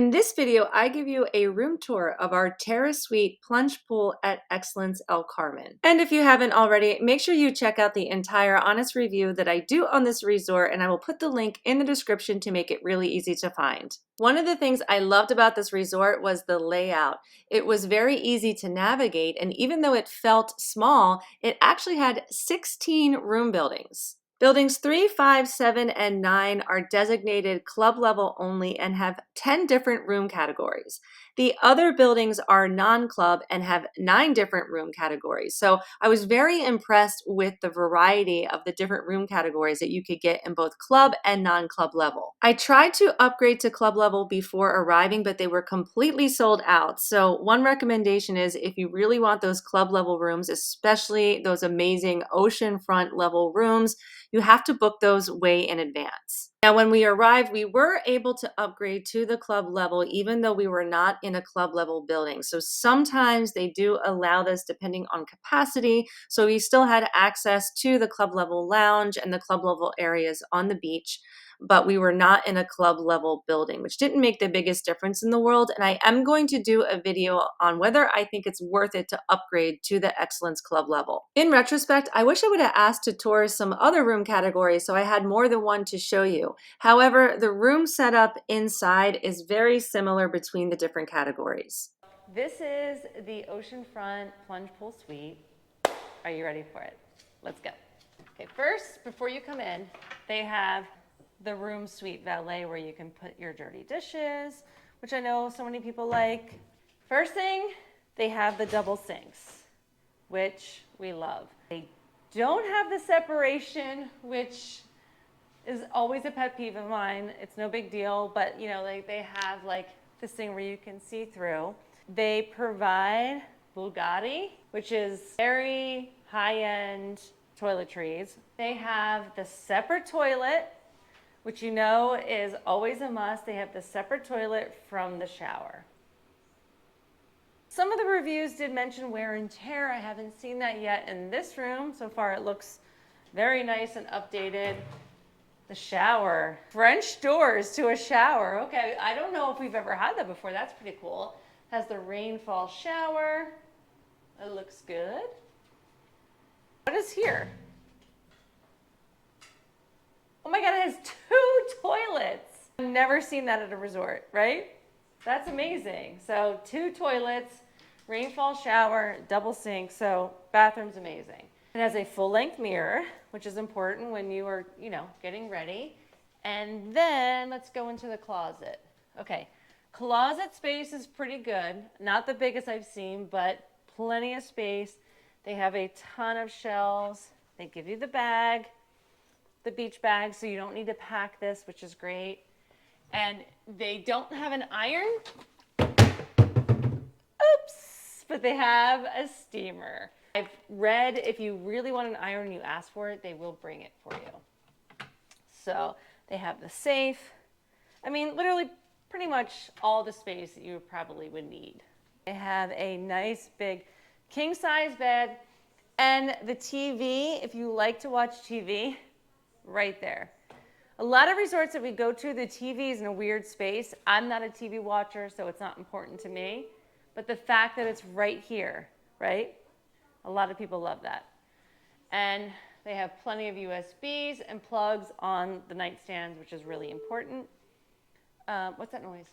In this video, I give you a room tour of our Terrace Suite Plunge Pool at Excellence El Carmen. And if you haven't already, make sure you check out the entire honest review that I do on this resort, and I will put the link in the description to make it really easy to find. One of the things I loved about this resort was the layout. It was very easy to navigate, and even though it felt small, it actually had 16 room buildings. Buildings 3, 5, 7, and 9 are designated club level only and have 10 different room categories. The other buildings are non-club and have 9 different room categories. So I was very impressed with the variety of the different room categories that you could get in both club and non-club level. I tried to upgrade to club level before arriving, but they were completely sold out. So one recommendation is if you really want those club level rooms, especially those amazing oceanfront level rooms, you have to book those way in advance. Now, when we arrived, we were able to upgrade to the club level, even though we were not in a club level building. So sometimes they do allow this depending on capacity. So we still had access to the club level lounge and the club level areas on the beach, but we were not in a club level building, which didn't make the biggest difference in the world. And I am going to do a video on whether I think it's worth it to upgrade to the Excellence Club level. In retrospect, I wish I would have asked to tour some other room categories so I had more than one to show you. However, the room setup inside is very similar between the different categories. This is the Oceanfront Plunge Pool Suite. Are you ready for it? Let's go. Okay, first, before you come in, they have the room suite valet where you can put your dirty dishes, which I know so many people like. First thing, they have the double sinks, which we love. They don't have the separation, which is always a pet peeve of mine. It's no big deal, but you know, they have like this thing where you can see through. They provide Bugatti, which is very high-end toiletries. They have the separate toilet, which you know is always a must. They have the separate toilet from the shower. Some of the reviews did mention wear and tear. I haven't seen that yet in this room. So far it looks very nice and updated. The shower, French doors to a shower. Okay, I don't know if we've ever had that before. That's pretty cool. Has the rainfall shower. It looks good. What is here? Oh my God, it has 2 toilets. I've never seen that at a resort, right? That's amazing. So 2 toilets, rainfall shower, double sink. So bathroom's amazing. It has a full-length mirror, which is important when you are, getting ready. And then let's go into the closet. Okay, closet space is pretty good. Not the biggest I've seen, but plenty of space. They have a ton of shelves. They give you the bag, the beach bag, so you don't need to pack this, which is great. And they don't have an iron. Oops, but they have a steamer. I've read if you really want an iron and you ask for it, they will bring it for you. So they have the safe. I mean, literally pretty much all the space that you probably would need. They have a nice big king size bed and the TV, if you like to watch TV, right there. A lot of resorts that we go to, the TV is in a weird space. I'm not a TV watcher, so it's not important to me. But the fact that it's right here, right? A lot of people love that. And they have plenty of USBs and plugs on the nightstands, which is really important. What's that noise?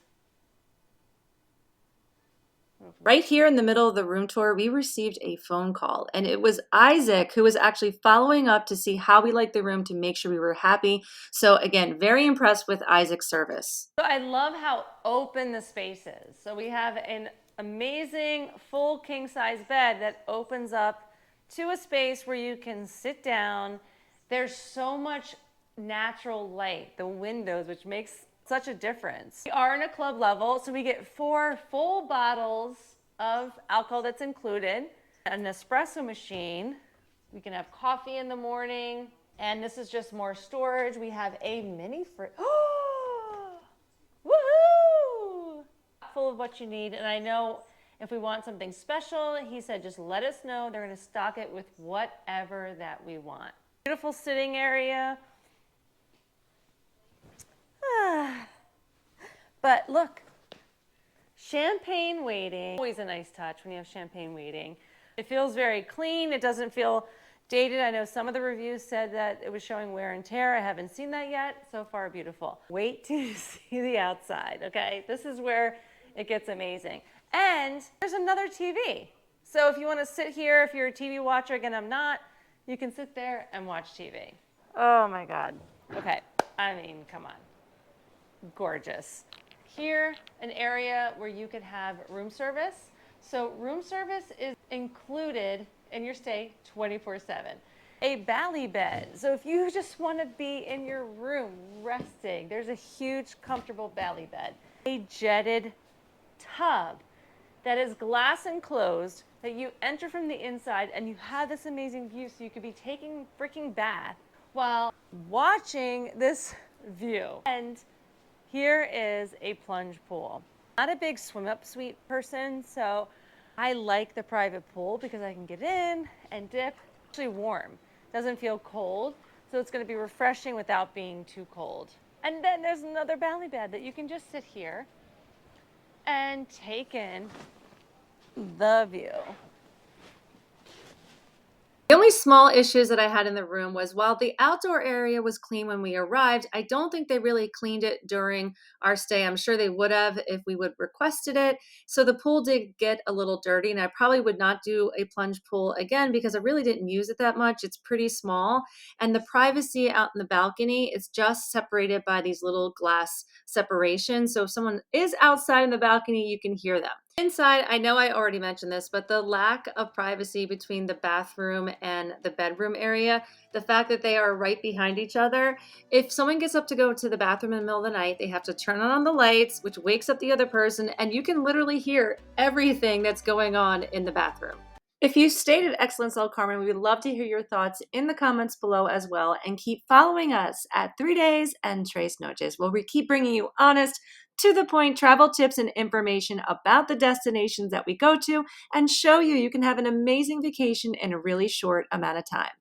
Right here in the middle of the room tour, we received a phone call, and it was Isaac who was actually following up to see how we liked the room to make sure we were happy. So again, very impressed with Isaac's service. So I love how open the space is. So we have an amazing full king size bed that opens up to a space where you can sit down. There's so much natural light, the windows, which makes such a difference. We are in a club level, so we get 4 full bottles of alcohol that's included, an espresso machine. We can have coffee in the morning, and this is just more storage. We have a mini fridge. Woohoo! Full of what you need, and I know if we want something special, he said just let us know. They're gonna stock it with whatever that we want. Beautiful sitting area. But look, Champagne waiting, always a nice touch when you have champagne waiting. It feels very clean. It doesn't feel dated. I know some of the reviews said that it was showing wear and tear. I haven't seen that yet. So far, beautiful. Wait to see the outside, okay? This is where it gets amazing. And there's another TV. So if you want to sit here, if you're a TV watcher, again, I'm not, you can sit there and watch TV. Oh my God. Okay, I mean, come on. Gorgeous. Here, an area where you could have room service. So room service is included in your stay 24/7. A bally bed. So if you just want to be in your room resting, there's a huge comfortable bally bed. A jetted tub that is glass enclosed that you enter from the inside, and you have this amazing view, so you could be taking a freaking bath while watching this view. And here is a plunge pool. Not a big swim up suite person, so I like the private pool because I can get in and dip. It's actually warm, doesn't feel cold, so it's going to be refreshing without being too cold. And then there's another bally bed that you can just sit here and take in the view. The only small issues that I had in the room was while the outdoor area was clean when we arrived, I don't think they really cleaned it during our stay. I'm sure they would have if we would requested it. So the pool did get a little dirty, and I probably would not do a plunge pool again because I really didn't use it that much. It's pretty small, and the privacy out in the balcony is just separated by these little glass separations. So if someone is outside in the balcony, you can hear them. Inside, I know I already mentioned this, but the lack of privacy between the bathroom and the bedroom area, the fact that they are right behind each other, if someone gets up to go to the bathroom in the middle of the night, they have to turn on the lights, which wakes up the other person, and you can literally hear everything that's going on in the bathroom. If you stayed at Excellence El Carmen, we would love to hear your thoughts in the comments below as well, and keep following us at 3 Days and Tres Noches, where we keep bringing you honest, to the point travel tips and information about the destinations that we go to and show you can have an amazing vacation in a really short amount of time.